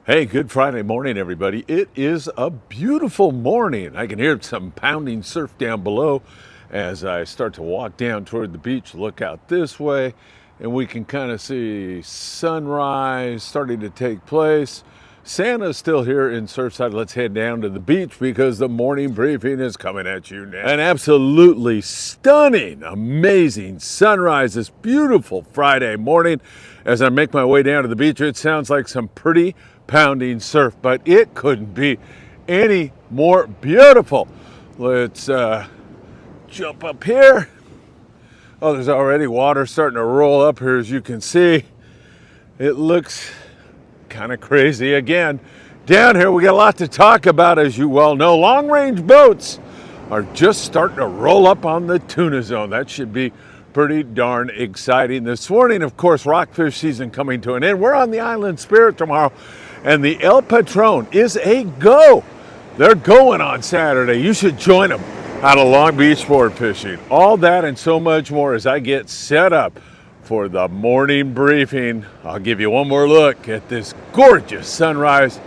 Hey, good Friday morning, everybody. It is a beautiful morning. I can hear some pounding surf down below as I start to walk down toward the beach, look out this way, and we can kind of see sunrise starting to take place. Santa's still here in Surfside. Let's head down to the beach because the morning briefing is coming at you now. An absolutely stunning, amazing sunrise this beautiful Friday morning. As I make my way down to the beach, it sounds like some pretty pounding surf, but it couldn't be any more beautiful. Let's jump up here. Oh, there's already water starting to roll up here, as you can see. It looks kind of crazy again. Down here, we got a lot to talk about, as you well know. Long-range boats are just starting to roll up on the tuna zone. That should be pretty darn exciting. This morning, of course, rockfish season coming to an end. We're on the Island Spirit tomorrow, and the El Patron is a go. They're going on Saturday. You should join them out of Long Beach sport fishing. All that and so much more as I get set up for the morning briefing. I'll give you one more look at this gorgeous sunrise.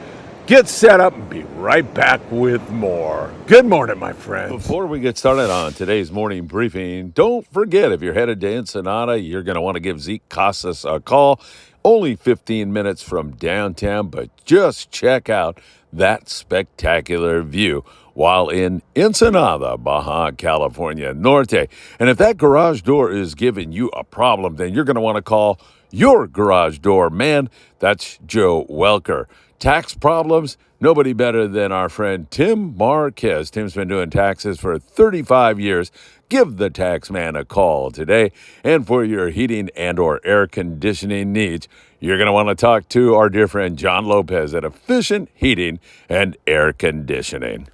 Get set up and be right back with more. Good morning, my friends. Before we get started on today's morning briefing, don't forget, if you're headed to Ensenada, you're going to want to give Zeke Casas a call. Only 15 minutes from downtown, but just check out that spectacular view while in Ensenada, Baja California Norte. And if that garage door is giving you a problem, then you're going to want to call your garage door man. That's Joe Welker. Tax problems? Nobody better than our friend Tim Marquez. Tim's been doing taxes for 35 years. Give the tax man a call today. And for your heating and or air conditioning needs, you're going to want to talk to our dear friend John Lopez at Efficient Heating and Air Conditioning.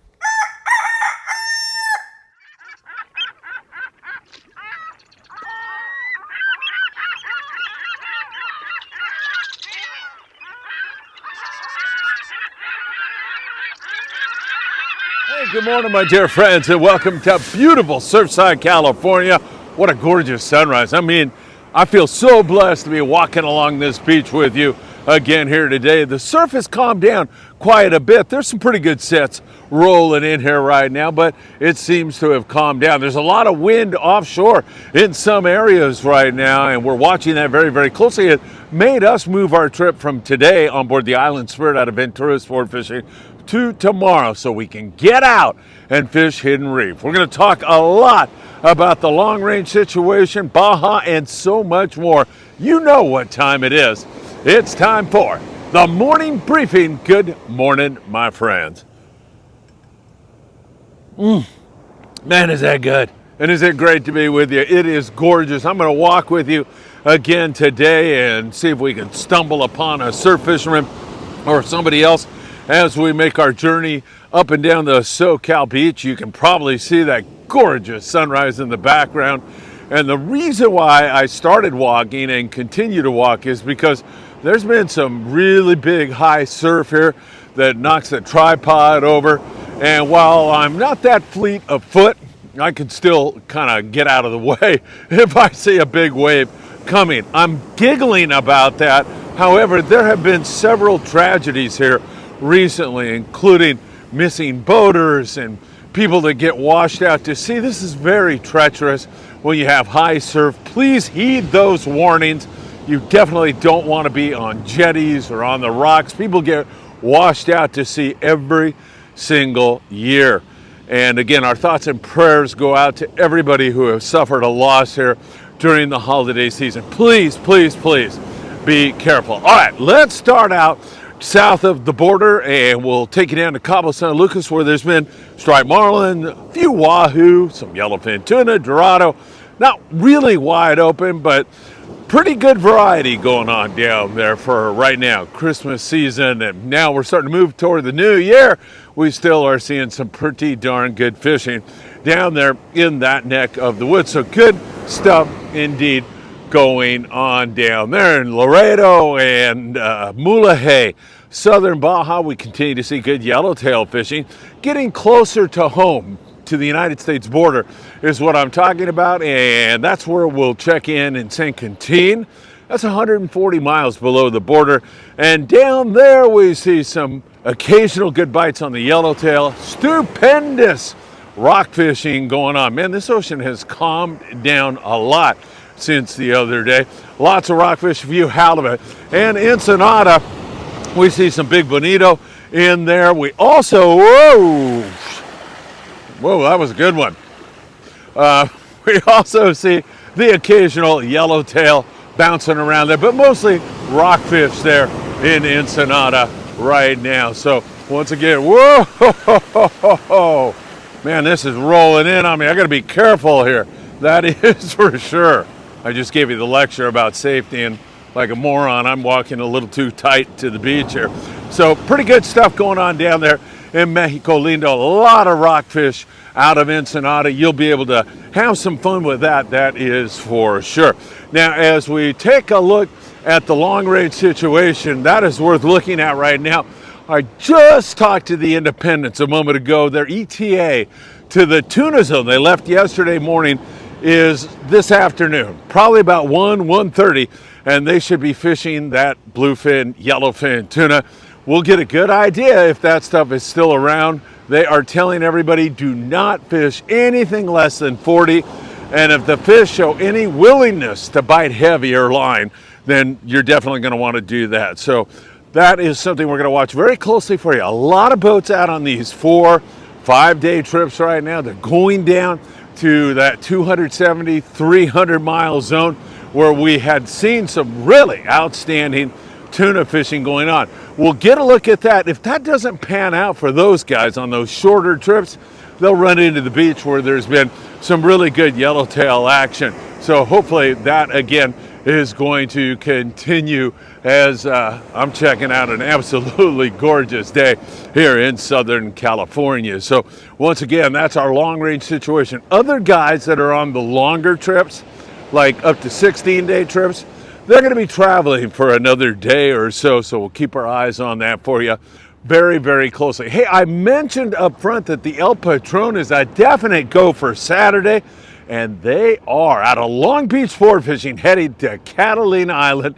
Hey, good morning, my dear friends, and welcome to beautiful Surfside, California. What a gorgeous sunrise. I mean, I feel so blessed to be walking along this beach with you again here today. The surf has calmed down quite a bit. There's some pretty good sets rolling in here right now, but it seems to have calmed down. There's a lot of wind offshore in some areas right now, and we're watching that very, very closely. It made us move our trip from today on board the Island Spirit out of Ventura Sport Fishing to tomorrow so we can get out and fish Hidden Reef. We're going to talk a lot about the long range situation, Baja, and so much more. You know what time it is. It's time for the morning briefing. Good morning, my friends. Man, is that good. And is it great to be with you? It is gorgeous. I'm going to walk with you again today and see if we can stumble upon a surf fisherman or somebody else as we make our journey up and down the SoCal beach. You can probably see that gorgeous sunrise in the background. And the reason why I started walking and continue to walk is because there's been some really big high surf here that knocks the tripod over. And while I'm not that fleet of foot, I can still kind of get out of the way if I see a big wave coming. I'm giggling about that. However, there have been several tragedies here recently, including missing boaters and people that get washed out to sea. This is very treacherous when you have high surf. Please heed those warnings. You definitely don't want to be on jetties or on the rocks. People get washed out to sea every single year. And again, our thoughts and prayers go out to everybody who has suffered a loss here during the holiday season. Please, please, please be careful. All right, let's start out south of the border, and we'll take you down to Cabo San Lucas, where there's been striped marlin, a few wahoo, some yellowfin tuna, dorado. Not really wide open, but pretty good variety going on down there for right now, Christmas season, and now we're starting to move toward the new year. We still are seeing some pretty darn good fishing down there in that neck of the woods. So good stuff indeed going on down there in Laredo and Mulegé. Southern Baja, we continue to see good yellowtail fishing. Getting closer to home, to the United States border, is what I'm talking about, and that's where we'll check in San Quintin. That's 140 miles below the border. And down there we see some occasional good bites on the yellowtail. Stupendous rock fishing going on. Man, this ocean has calmed down a lot since the other day. Lots of rockfish, a few halibut. And Ensenada, we see some big bonito in there. We also, whoa, that was a good one. We also see the occasional yellowtail bouncing around there, but mostly rockfish there in Ensenada right now. So once again, whoa, man, this is rolling in on me. I got to be careful here. That is for sure. I just gave you the lecture about safety, and like a moron, I'm walking a little too tight to the beach here. So pretty good stuff going on down there in Mexico Lindo. A lot of rockfish out of Ensenada. You'll be able to have some fun with that, that is for sure. Now, as we take a look at the long-range situation, that is worth looking at right now. I just talked to the Independents a moment ago. Their ETA to the tuna zone they left yesterday morning is this afternoon, probably about 1:30, and they should be fishing that bluefin, yellowfin tuna. We'll get a good idea if that stuff is still around. They are telling everybody, do not fish anything less than 40, and if the fish show any willingness to bite heavier line, then you're definitely going to want to do that. So that is something we're going to watch very closely for you. A lot of boats out on these 4-5 day trips right now. They're going down to that 270, 300 mile zone where we had seen some really outstanding tuna fishing going on. We'll get a look at that. If that doesn't pan out for those guys on those shorter trips, they'll run into the beach where there's been some really good yellowtail action. So hopefully that again is going to continue as I'm checking out an absolutely gorgeous day here in Southern California. So once again, that's our long range situation. Other guys that are on the longer trips, like up to 16-day trips, they're going to be traveling for another day or so. So we'll keep our eyes on that for you very, very closely. Hey, I mentioned up front that the El Patron is a definite go for Saturday. And they are out of Long Beach sport fishing, headed to Catalina Island.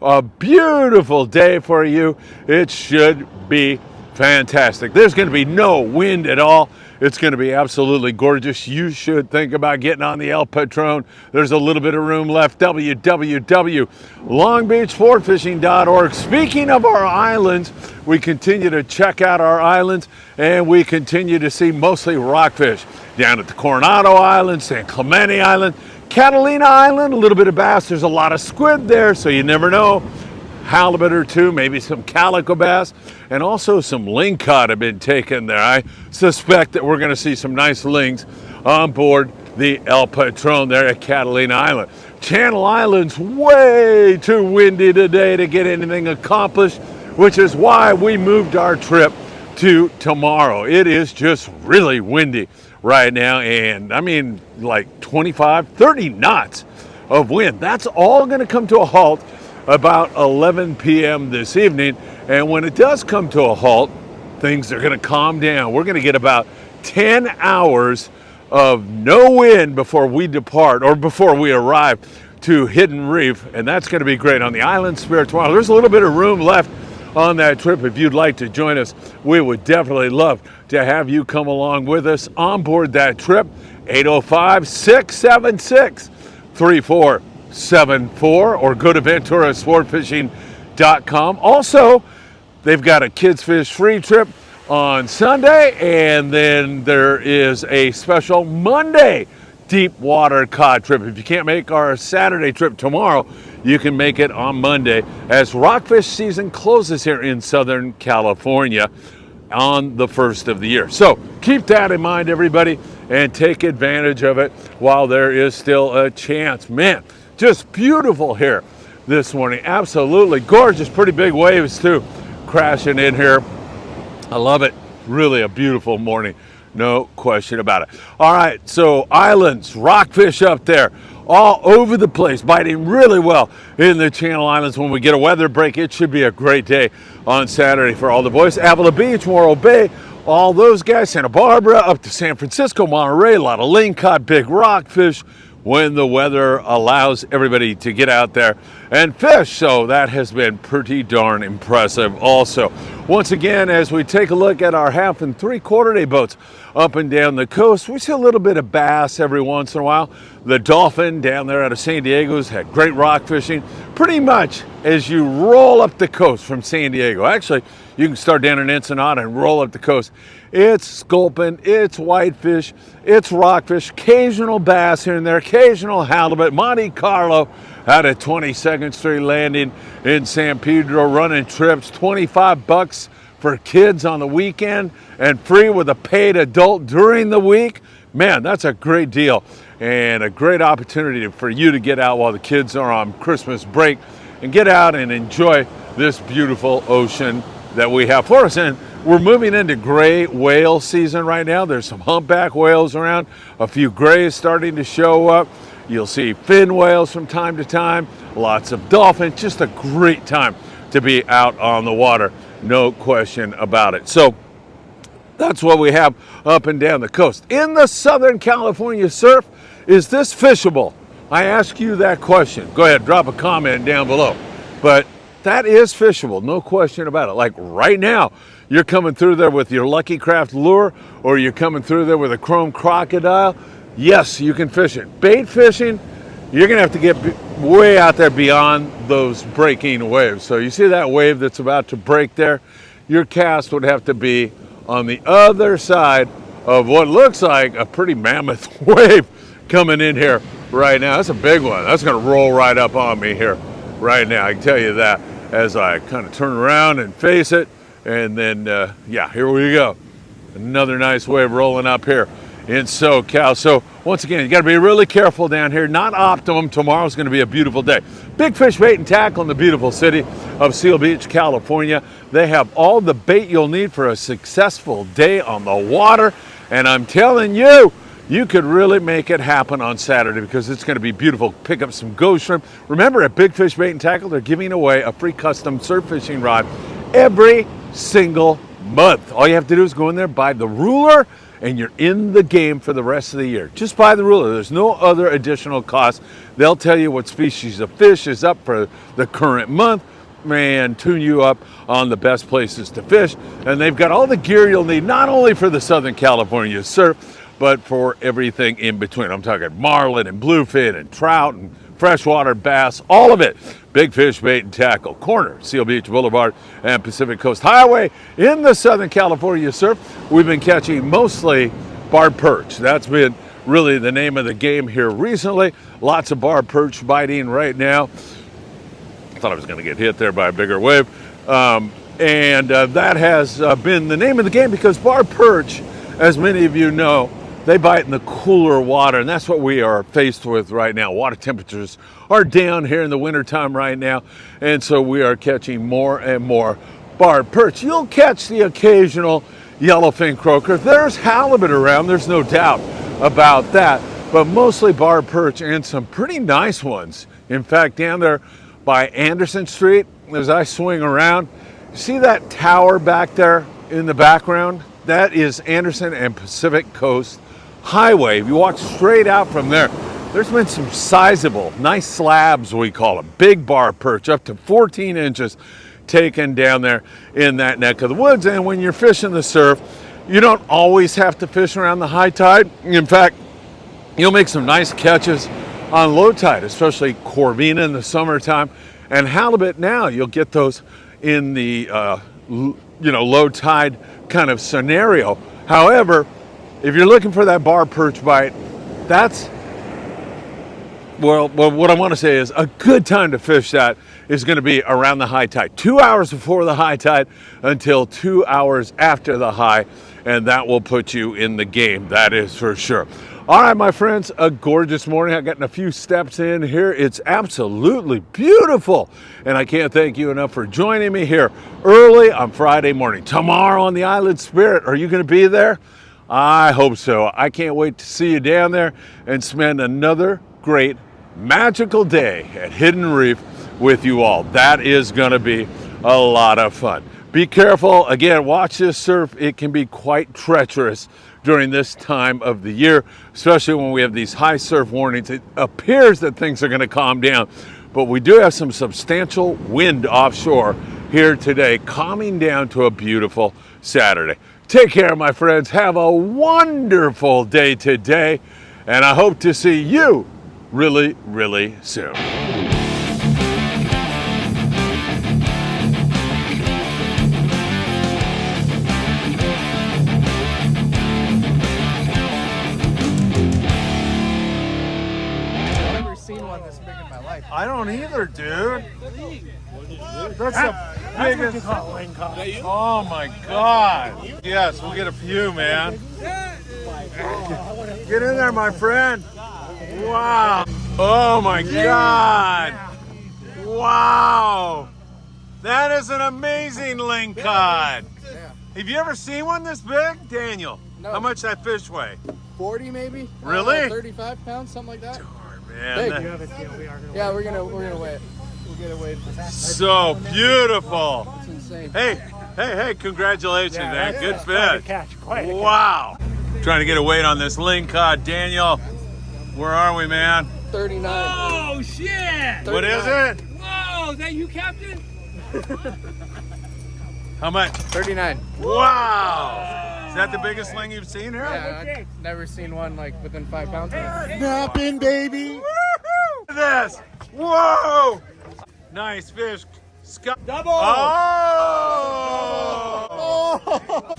A beautiful day for you. It should be fantastic. There's going to be no wind at all. It's going to be absolutely gorgeous. You should think about getting on the El Patron. There's a little bit of room left. www.longbeachsportfishing.org. Speaking of our islands, we continue to check out our islands, and we continue to see mostly rockfish. Down at the Coronado Island, San Clemente Island, Catalina Island, a little bit of bass. There's a lot of squid there, so you never know. Halibut or two, maybe some calico bass, and also some lingcod have been taken there. I suspect that we're going to see some nice lings on board the El Patron there at Catalina Island. Channel Island's way too windy today to get anything accomplished, which is why we moved our trip to tomorrow. It is just really windy right now, and I mean like 25, 30 knots of wind. That's all going to come to a halt about 11 p.m. this evening, and when it does come to a halt, things are going to calm down. We're going to get about 10 hours of no wind before we depart, or before we arrive to Hidden Reef, and that's going to be great on the Island Spirit tomorrow. There's a little bit of room left on that trip. If you'd like to join us, we would definitely love to have you come along with us on board that trip. 805-676-3474, or go to VenturaSportFishing.com. Also, they've got a Kids Fish Free trip on Sunday, and then there is a special Monday deep water cod trip. If you can't make our Saturday trip tomorrow, you can make it on Monday, as rockfish season closes here in Southern California on the first of the year. So keep that in mind, everybody, and take advantage of it while there is still a chance. Man, just beautiful here this morning. Absolutely gorgeous. Pretty big waves too crashing in here. I love it. Really a beautiful morning. No question about it. All right, so islands, rockfish up there, all over the place, biting really well in the Channel Islands. When we get a weather break, it should be a great day on Saturday for all the boys. Avila Beach, Morro Bay, all those guys, Santa Barbara, up to San Francisco, Monterey, a lot of lingcod, big rockfish when the weather allows everybody to get out there and fish. So that has been pretty darn impressive also. Once again, as we take a look at our 1/2 and 3/4 day boats up and down the coast, we see a little bit of bass every once in a while. The dolphin down there out of San Diego's had great rock fishing. Pretty much as you roll up the coast from San Diego, actually you can start down in Ensenada and roll up the coast. It's sculpin, it's whitefish, it's rockfish, occasional bass here and there, occasional halibut. Monte Carlo out at 22nd Street Landing in San Pedro running trips, $25 for kids on the weekend and free with a paid adult during the week. Man, that's a great deal and a great opportunity for you to get out while the kids are on Christmas break and get out and enjoy this beautiful ocean that we have for us. And we're moving into gray whale season right now. There's some humpback whales around, a few grays starting to show up. You'll see fin whales from time to time, lots of dolphins. Just a great time to be out on the water, no question about it. So that's what we have up and down the coast. In the Southern California surf, is this fishable? I ask you that question. Go ahead, drop a comment down below. But that is fishable, no question about it. Like right now, you're coming through there with your Lucky Craft lure, or you're coming through there with a chrome crocodile. Yes, you can fish it. Bait fishing, you're gonna have to get way out there beyond those breaking waves. So you see that wave that's about to break there? Your cast would have to be on the other side of what looks like a pretty mammoth wave coming in here right now. That's a big one. That's gonna roll right up on me here right now. I can tell you that as I kind of turn around and face it. And then, yeah, here we go. Another nice wave rolling up here in SoCal. So once again, you got to be really careful down here. Not optimum. Tomorrow's going to be a beautiful day. Big Fish Bait and Tackle in the beautiful city of Seal Beach, California. They have all the bait you'll need for a successful day on the water. And I'm telling you, you could really make it happen on Saturday because it's going to be beautiful. Pick up some ghost shrimp. Remember, at Big Fish Bait and Tackle, they're giving away a free custom surf fishing rod every single month. All you have to do is go in there, buy the ruler, and you're in the game for the rest of the year. Just buy the ruler. There's no other additional cost. They'll tell you what species of fish is up for the current month and tune you up on the best places to fish. And they've got all the gear you'll need, not only for the Southern California surf, but for everything in between. I'm talking marlin and bluefin and trout and freshwater bass, all of it. Big Fish Bait and Tackle, corner Seal Beach Boulevard and Pacific Coast Highway in the Southern California surf. We've been catching mostly barb perch. That's been really the name of the game here recently. Lots of barb perch biting right now. I thought I was going to get hit there by a bigger wave. That has been the name of the game because barb perch, as many of you know, they bite in the cooler water, and that's what we are faced with right now. Water temperatures are down here in the wintertime right now, and so we are catching more and more barb perch. You'll catch the occasional yellowfin croaker. There's halibut around, there's no doubt about that, but mostly barb perch and some pretty nice ones. In fact, down there by Anderson Street, as I swing around, see that tower back there in the background? That is Anderson and Pacific Coast Highway. If you walk straight out from there, there's been some sizable, nice slabs, we call them, big barb perch, up to 14 inches taken down there in that neck of the woods. And when you're fishing the surf, you don't always have to fish around the high tide. In fact, you'll make some nice catches on low tide, especially corvina in the summertime. And halibut now, you'll get those in the low tide kind of scenario. However, if you're looking for that barb perch bite, that's, well, what I want to say is a good time to fish that is going to be around the high tide. 2 hours before the high tide until 2 hours after the high, and that will put you in the game, that is for sure. All right, my friends, a gorgeous morning. I've gotten a few steps in here. It's absolutely beautiful, and I can't thank you enough for joining me here early on Friday morning. Tomorrow on the Island Spirit, are you going to be there? I hope so. I can't wait to see you down there and spend another great magical day at Hidden Reef with you all. That is going to be a lot of fun. Be careful. Again, watch this surf. It can be quite treacherous during this time of the year, especially when we have these high surf warnings. It appears that things are going to calm down, but we do have some substantial wind offshore here today, calming down to a beautiful Saturday. Take care, my friends. Have a wonderful day today, and I hope to see you really, really soon. I don't either, dude. That's the biggest. Oh my God. Yes, we'll get a few, man. Get in there, my friend. Wow. Oh my God. Wow. That is an amazing lingcod. Have you ever seen one this big, Daniel? No. How much that fish weigh? 40 maybe. Really? 35 pounds, something like that. Man, Yeah, we're gonna weigh it. We'll get it weighed. so beautiful. It's insane. Hey, congratulations, man. Good Quite a fish. catch, quite a Wow. Trying to get a weight on this lingcod. Daniel, where are we, man? 39. Oh shit! What is it? Whoa, is that you, Captain? How much? 39. Wow. Is that the biggest ling you've seen here? Yeah, I've never seen one like within 5 pounds. Snapping, baby. Look at this. Whoa. Nice fish. Double! Oh!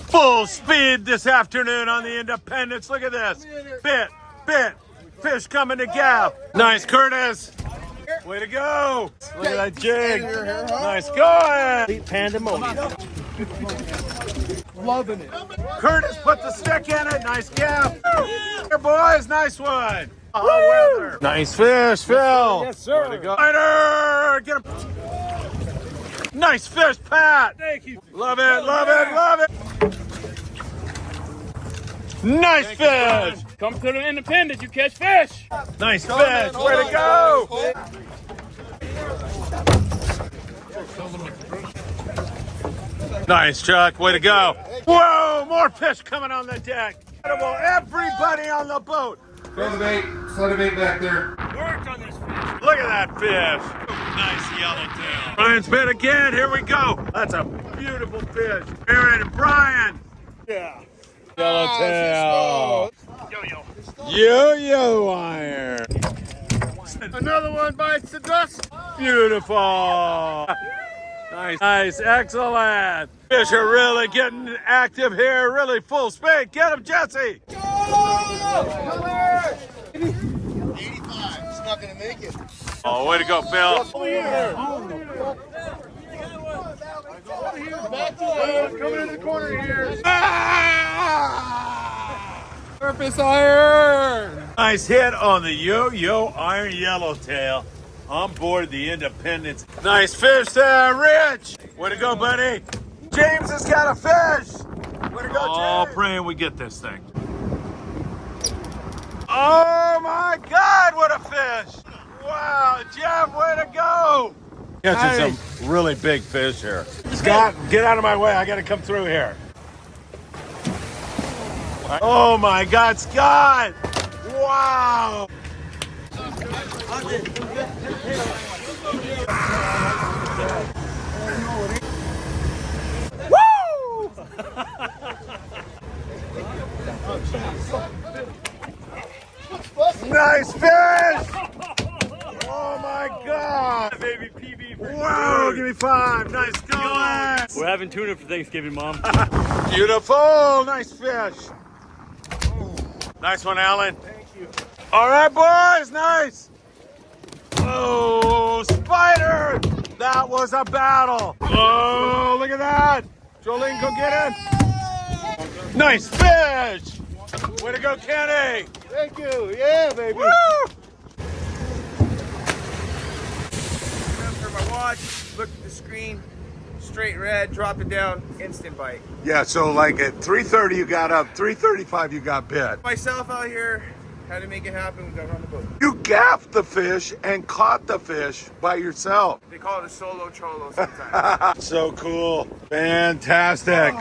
Full speed this afternoon on the Independence. Look at this. Bit. Fish coming to gaff. Nice, Curtis. Way to go. Look at that jig. Nice going. Pandemonium. Loving it. Curtis put the stick in it. Nice gaff. Here, boys. Nice one. Weather. Nice fish, Phil. Yes, sir. Way to go. Spider. Get him. Nice fish, Pat. Thank you. Love it. Nice fish. Come to the Independence, you catch fish. Nice fish. Way to go. Nice, Chuck. Way to go. Whoa, more fish coming on the deck. Incredible. Everybody on the boat. Throw the bait, slide the bait back there. Worked on this fish. Look at that fish. Nice yellowtail. Brian's bit again. Here we go. That's a beautiful fish. Aaron and Brian. Yeah. Yellowtail. Yo. Yo-yo iron. Another one bites the dust. Beautiful. Nice, excellent. Fish are really getting active here, really full speed. Get him, Jesse. 85. He's not gonna make it. Oh, way to go, Phil. Coming in the corner here. Surface iron. Nice hit on the yo-yo iron yellowtail on board the Independence. Nice fish there, Rich. Way to go, buddy. James has got a fish. Way to go, James. Oh, praying we get this thing. Oh my God, what a fish. Wow, Jeff, way to go. Catching some really big fish here. Scott, get out of my way. I got to come through here. Oh my God, Scott! Wow! Woo! Nice fish! Oh my God! Baby PB for Wow, give me 5. Nice going! We're having tuna for Thanksgiving, Mom. Beautiful! Nice fish! Nice one, Alan. Thank you. All right, boys, nice. Oh, spider! That was a battle. Oh, look at that. Jolene, go get it. Nice fish. Way to go, Kenny. Thank you. Yeah, baby. Woo! For my watch, look at the screen, straight red, drop it down, instant bite. Yeah, so like at 3:30 you got up, 3:35 you got bit. Myself out here, had to make it happen, we got on the boat. You gaffed the fish and caught the fish by yourself. They call it a solo cholo sometimes. So cool. Fantastic.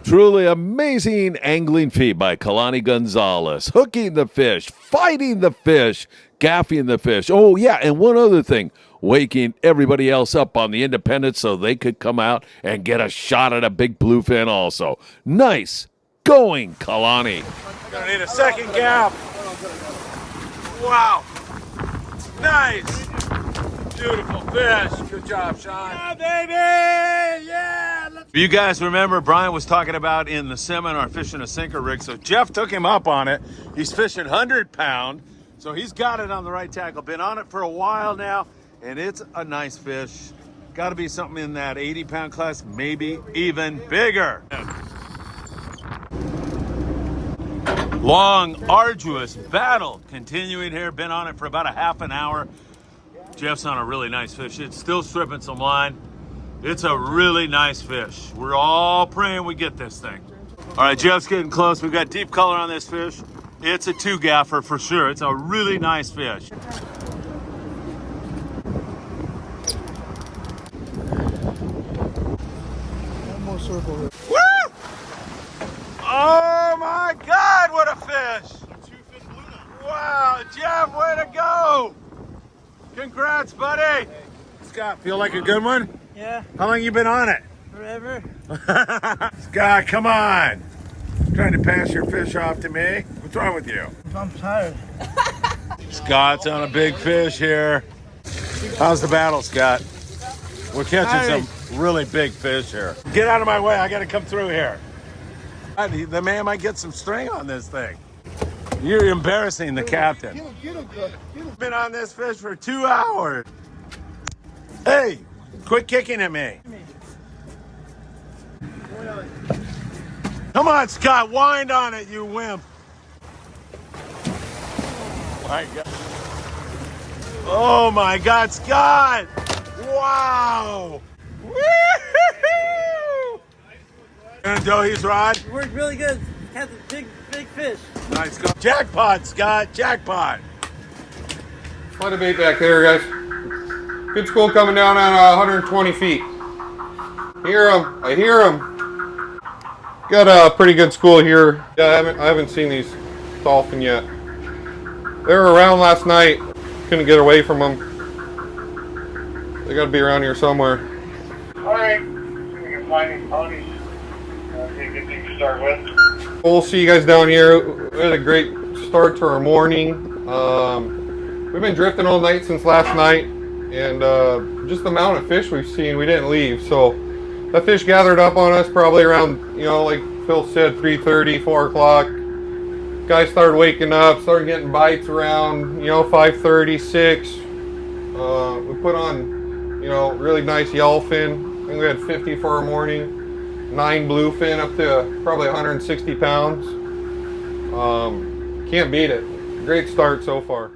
Truly amazing angling feat by Kalani Gonzalez. Hooking the fish, fighting the fish, gaffing the fish. Oh, yeah, and one other thing. waking everybody else up on the Independence so they could come out and get a shot at a big bluefin also. Nice going, Kalani. Gonna need a second gap. Wow. Nice. Beautiful fish. Good job, Sean. Yeah, baby! Yeah! If you guys remember, Brian was talking about in the seminar fishing a sinker rig, so Jeff took him up on it. He's fishing 100-pound, so he's got it on the right tackle. Been on it for a while now, and it's a nice fish. Got to be something in that 80-pound class, maybe even bigger. Long, arduous battle continuing here. Been on it for about a half an hour. Jeff's on a really nice fish. It's still stripping some line. It's a really nice fish. We're all praying we get this thing. All right, Jeff's getting close. We've got deep color on this fish. It's a 2-gaffer for sure. It's a really nice fish. Almost circle here. Woo! Oh my God, what a fish! Wow, Jeff, way to go! Congrats, buddy! Scott, feel like a good one? Yeah, How long you been on it? forever. Scott, come on! Trying to pass your fish off to me? What's wrong with you? I'm tired. Scott's on a big fish here. How's the battle, Scott? We're catching some really big fish here. Get out of my way, I gotta come through here. The man might get some string on this thing. You're embarrassing the captain. Been on this fish for 2 hours. Hey, quit kicking at me. Come on, Scott, wind on it, you wimp. My God. Oh my God, Scott! Wow! Woo-hoo-hoo! Gonna Dohi's rod? It worked really good. Had the big fish. Nice go. Jackpot, Scott, jackpot. Quite a bait back there, guys. Good school coming down on 120 feet. Hear them. I hear them. Got a pretty good school here. Yeah, I haven't seen these dolphin yet. They were around last night. Couldn't get away from them. They got to be around here somewhere. All right. See if we can find these ponies. Be a good thing to start with. We'll see you guys down here. We had a great start to our morning. We've been drifting all night since last night, and just the amount of fish we've seen, we didn't leave. So that fish gathered up on us probably around, like Phil said, 3:30, 4 o'clock. Guys started waking up, started getting bites around, 5:30, 6. We put on, really nice yellowfin. I think we had 50 for our morning. 9 bluefin up to probably 160 pounds. Can't beat it. Great start so far.